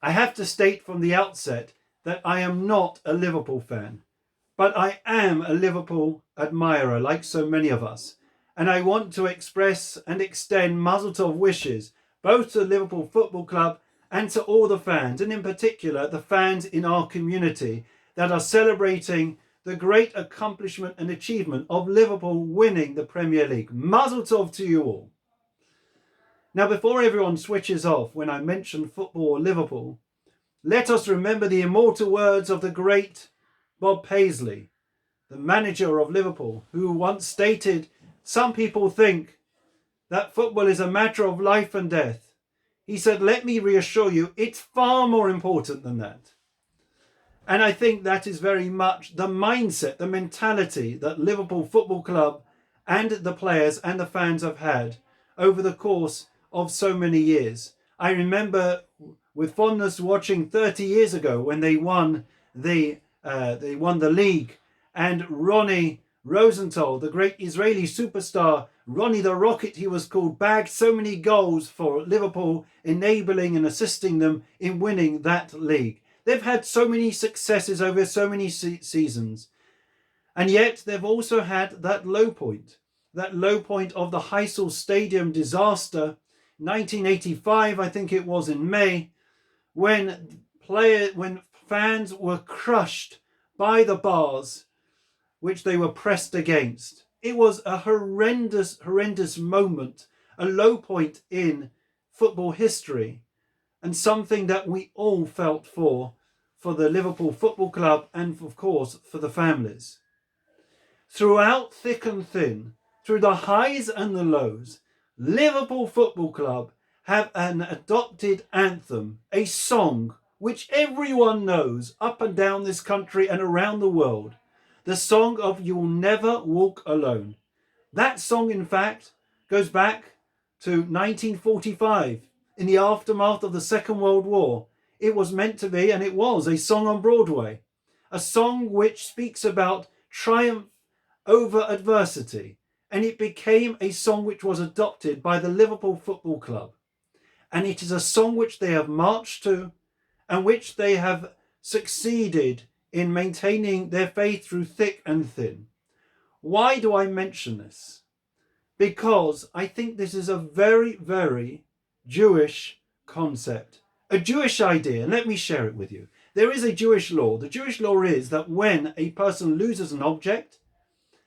I have to state from the outset that I am not a Liverpool fan, but I am a Liverpool admirer like so many of us. And I want to express and extend mazel tov wishes both to the Liverpool Football Club and to all the fans, and in particular the fans in our community that are celebrating the great accomplishment and achievement of Liverpool winning the Premier League. Mazel tov to you all. Now, before everyone switches off when I mention football or Liverpool, let us remember the immortal words of the great Bob Paisley, the manager of Liverpool, who once stated, "Some people think that football is a matter of life and death." He said, "Let me reassure you, it's far more important than that." And I think that is very much the mindset, the mentality that Liverpool Football Club and the players and the fans have had over the course of so many years. I remember with fondness watching 30 years ago when they won the league, and Ronnie Rosenthal, the great Israeli superstar, Ronnie the Rocket he was called, bagged so many goals for Liverpool, enabling and assisting them in winning that league. They've had so many successes over so many seasons, and yet they've also had that low point of the Heysel Stadium disaster, 1985, I think it was, in May, when fans were crushed by the bars which they were pressed against. It was a horrendous moment, a low point in football history, and something that we all felt for the Liverpool Football Club and, of course, for the families. Throughout thick and thin, through the highs and the lows, Liverpool Football Club have an adopted anthem, a song which everyone knows up and down this country and around the world. The song of "You'll Never Walk Alone." That song, in fact, goes back to 1945, in the aftermath of the Second World War. It was meant to be, and it was, a song on Broadway. A song which speaks about triumph over adversity. And it became a song which was adopted by the Liverpool Football Club. And it is a song which they have marched to, and which they have succeeded in maintaining their faith through thick and thin. Why do I mention this? Because I think this is a very, very Jewish concept, a Jewish idea, and let me share it with you. There is a Jewish law. The Jewish law is that when a person loses an object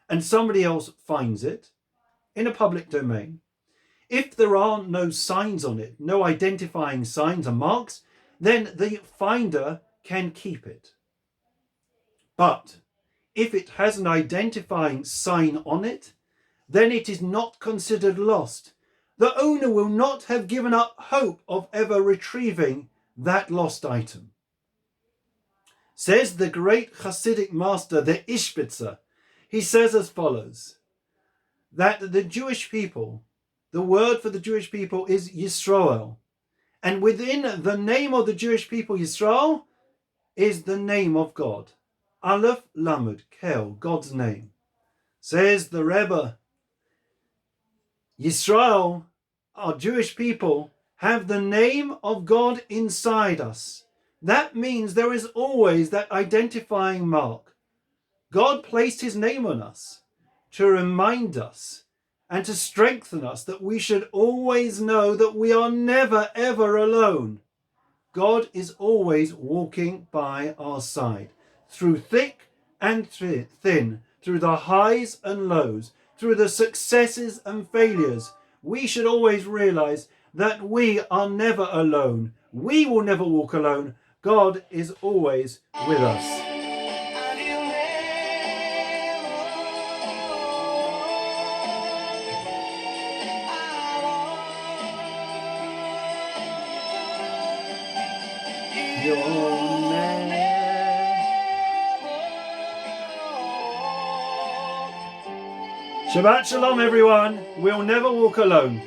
and somebody else finds it in a public domain, if there are no signs on it, no identifying signs and marks, then the finder can keep it. But if it has an identifying sign on it, then it is not considered lost. The owner will not have given up hope of ever retrieving that lost item. Says the great Hasidic master, the Ishbitzer, he says as follows, that the Jewish people, the word for the Jewish people is Yisrael. And within the name of the Jewish people, Yisrael, is the name of God. Aleph Lamed Kel, God's name. Says the Rebbe, Yisrael, our Jewish people, have the name of God inside us. That means there is always that identifying mark. God placed his name on us to remind us and to strengthen us that we should always know that we are never, ever alone. God is always walking by our side, through thick and thin, through the highs and lows, through the successes and failures. We should always realize that we are never alone. We will never walk alone. God is always with us. Shabbat Shalom, everyone. We'll never walk alone.